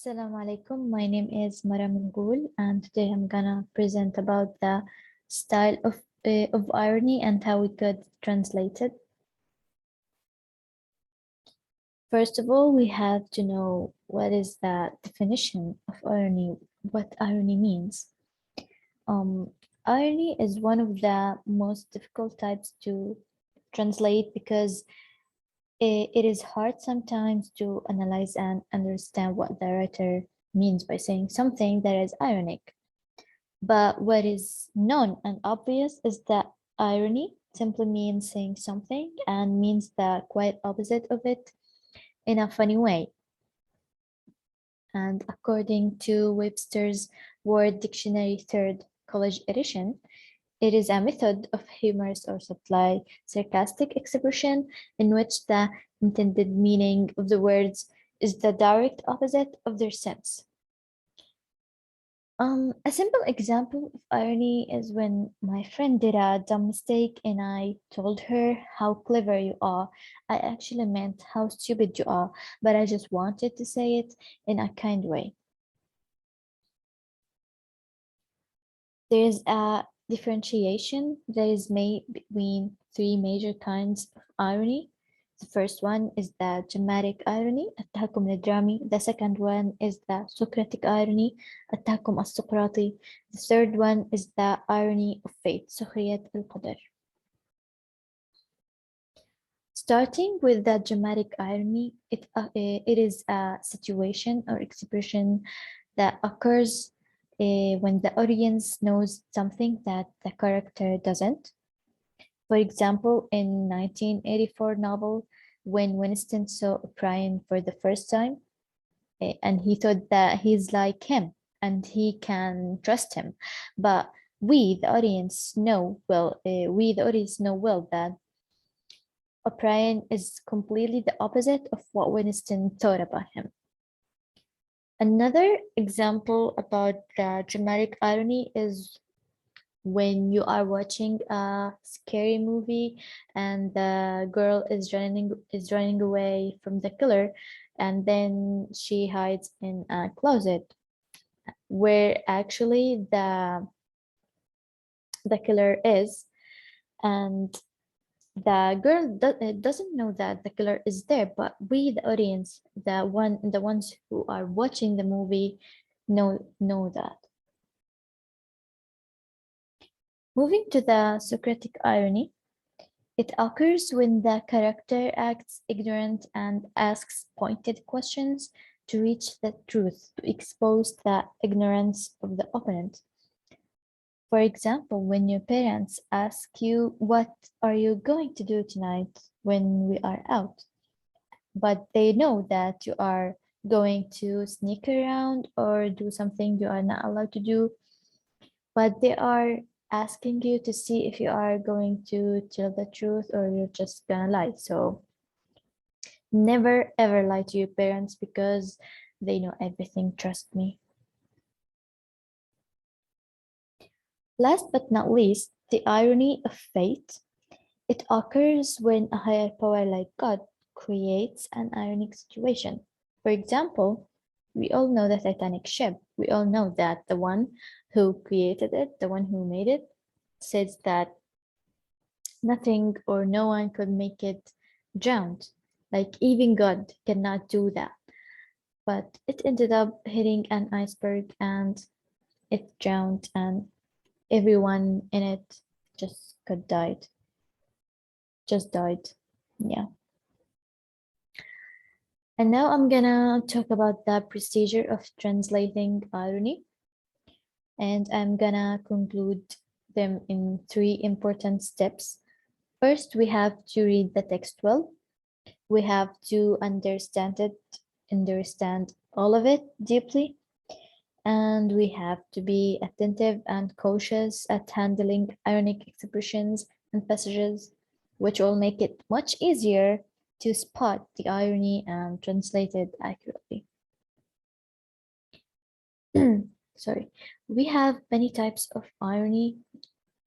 Assalamu alaikum. My name is Mara Mungul, and today I'm gonna present about the style of irony and how we could translate it. First of all, we have to know what is the definition of irony, what irony means. Um, Irony is one of the most difficult types to translate because it is hard sometimes to analyze and understand what the writer means by saying something that is ironic. But what is known and obvious is that irony simply means saying something and means the quite opposite of it in a funny way. And according to Webster's Word Dictionary, third college edition, it is a method of humorous or subtly sarcastic expression in which the intended meaning of the words is the direct opposite of their sense. A simple example of irony is when my friend did a dumb mistake and I told her how clever you are. I actually meant how stupid you are, but I just wanted to say it in a kind way. There is a differentiation that is made between three major kinds of irony. The first one is the dramatic irony, التهكم الدرامي. The second one is the Socratic irony, التهكم السقراطي. The third one is the irony of fate, سخرية القدر. Starting with the dramatic irony, it is a situation or expression that occurs when the audience knows something that the character doesn't. For example, in 1984 novel, when Winston saw O'Brien for the first time, and he thought that he's like him and he can trust him. But we, the audience, know well, that O'Brien is completely the opposite of what Winston thought about him. Another example about the dramatic irony is when you are watching a scary movie and the girl is running away from the killer, and then she hides in a closet where actually the killer is, and the girl doesn't know that the killer is there, but we, the audience, the ones who are watching the movie, know that. Moving to the Socratic irony, it occurs when the character acts ignorant and asks pointed questions to reach the truth, to expose the ignorance of the opponent. For example, when your parents ask you, "What are you going to do tonight when we are out?" But they know that you are going to sneak around or do something you are not allowed to do, but they are asking you to see if you are going to tell the truth or you're just gonna lie. So never ever lie to your parents because they know everything, trust me. Last but not least, the irony of fate. It occurs when a higher power like God creates an ironic situation. For example, we all know the Titanic ship. We all know that the one who created it, the one who made it, says that nothing or no one could make it drowned. Like even God cannot do that. But it ended up hitting an iceberg and it drowned, and everyone in it just died. Yeah. And now I'm gonna talk about the procedure of translating irony. And I'm gonna conclude them in three important steps. First, we have to read the text well. We have to understand all of it deeply. And we have to be attentive and cautious at handling ironic expressions and passages, which will make it much easier to spot the irony and translate it accurately. Sorry, we have many types of irony,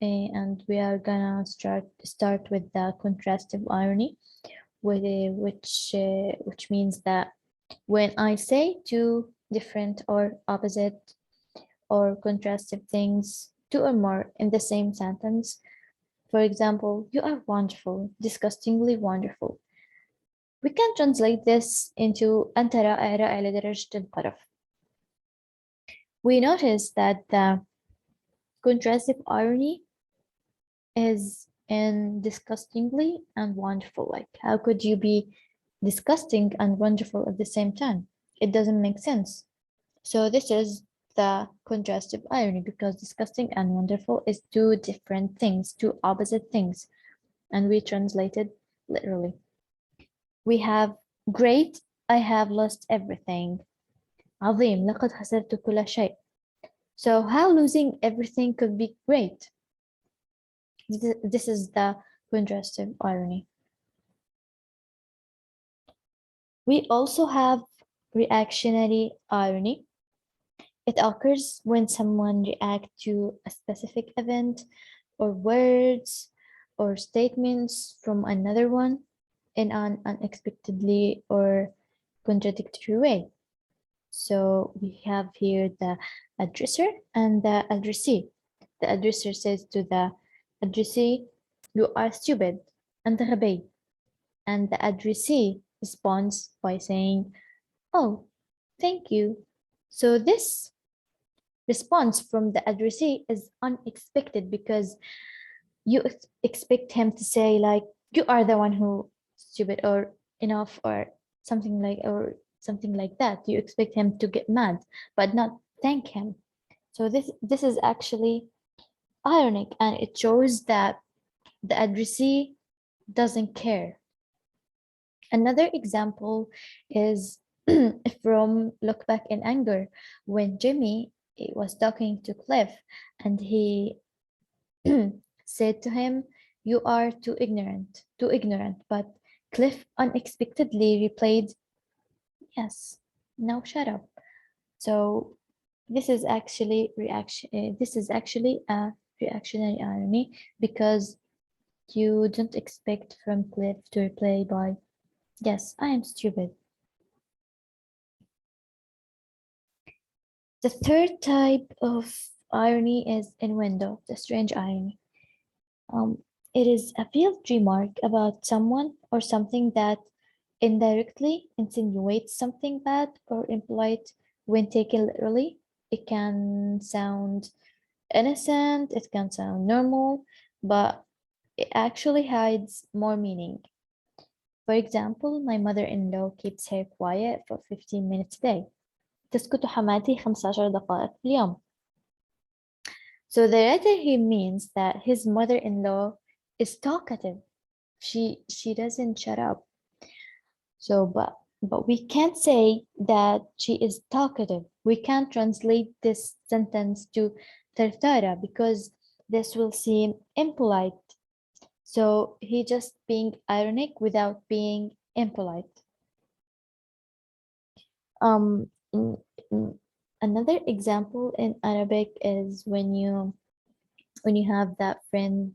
and we are gonna start with the contrastive irony, which means that when I say to different or opposite or contrastive things, two or more in the same sentence. For example, you are wonderful, disgustingly wonderful. We can translate this into أنت رائع رائع لدرجة القرف. We notice that the contrastive irony is in disgustingly and wonderful. Like, how could you be disgusting and wonderful at the same time? It doesn't make sense. So this is the contrastive irony, because disgusting and wonderful is two different things, two opposite things, and we translate it literally. We have great, I have lost everything. عظيم, لقد خسرت كل شيء. So how losing everything could be great? This is the contrastive irony. We also have reactionary irony. It occurs when someone reacts to a specific event or words or statements from another one in an unexpectedly or contradictory way. So we have here the addresser and the addressee. The addresser says to the addressee, you are stupid, أنت غبي. And the addressee responds by saying, oh, thank you. So this response from the addressee is unexpected, because you expect him to say like, you are the one who stupid, or enough, or something like that. You expect him to get mad, but not thank him. So this is actually ironic, and it shows that the addressee doesn't care. Another example is from Look Back in Anger, when Jimmy was talking to Cliff and he said to him, you are too ignorant, but Cliff unexpectedly replied, yes, now shut up. So this is actually a reactionary irony, because you don't expect from Cliff to reply by, yes, I am stupid. The third type of irony is innuendo, the strange irony. It is a veiled remark about someone or something that indirectly insinuates something bad or impolite when taken literally. It can sound innocent, it can sound normal, but it actually hides more meaning. For example, my mother-in-law keeps her quiet for 15 minutes a day. تسكت حماتي 15 دقائق في اليوم. So the writer here means that his mother-in-law is talkative. She doesn't shut up. So but we can't say that she is talkative. We can't translate this sentence to ثرثارة, because this will seem impolite. So he just being ironic without being impolite. Another example in Arabic is when you have that friend,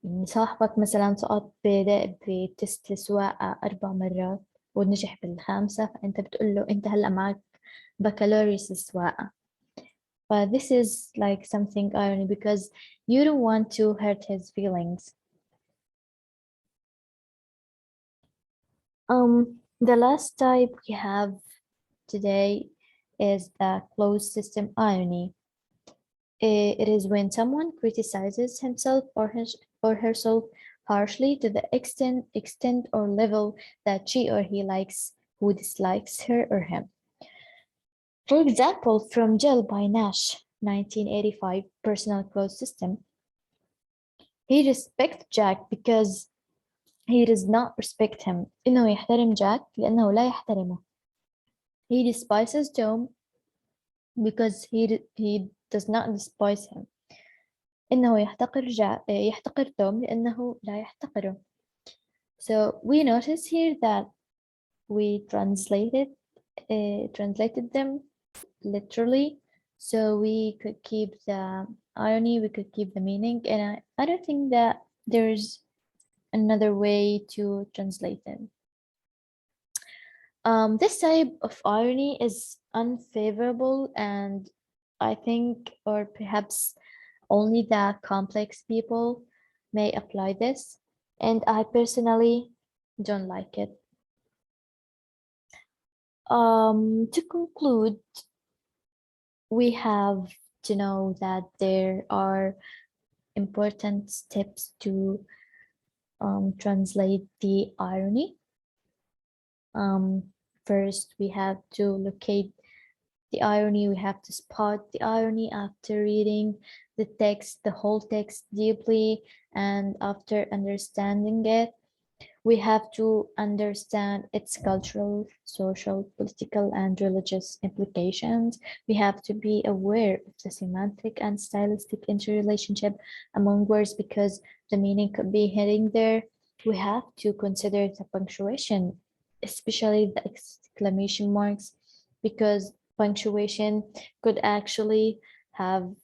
يعني صاحبك مثلا سقط بتست السواقة 4 مرات ونجح بالخامسة، فأنت بتقول له أنت هلأ معك بكالوريوس السواقة. But this is like something irony, because you don't want to hurt his feelings. The last type we have today is the closed system irony. It is when someone criticizes himself or herself harshly to the extent or level that she or he likes who dislikes her or him. For example, from Jill by Nash, 1985, Personal Closed System. He respects Jack because he does not respect him. إنه يحترم جاك لأنه لا يحترمه. He despises Tom because he does not despise him. إنه يحتقر توم لأنه لا يحتقره. So we notice here that we translated them literally, so we could keep the irony, we could keep the meaning, and I don't think that there's another way to translate them. This type of irony is unfavorable, and I think, or perhaps only the complex people may apply this, and I personally don't like it. To conclude, we have to know that there are important steps to translate the irony. First, we have to locate the irony, we have to spot the irony after reading the text, the whole text deeply, and after understanding it, we have to understand its cultural, social, political, and religious implications. We have to be aware of the semantic and stylistic interrelationship among words because the meaning could be hidden there. We have to consider the punctuation, especially the exclamation marks, because punctuation could actually have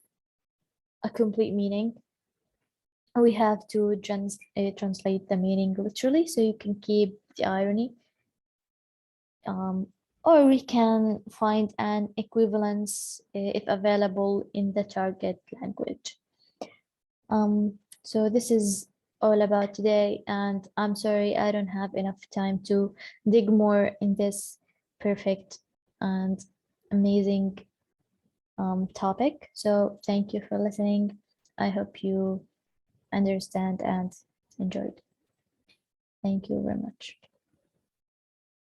a complete meaning. We have to translate the meaning literally so you can keep the irony. Um, or we can find an equivalence if available in the target language. So this is all about today, and I'm sorry I don't have enough time to dig more in this perfect and amazing topic. So thank you for listening. I hope you understand and enjoyed. Thank you very much.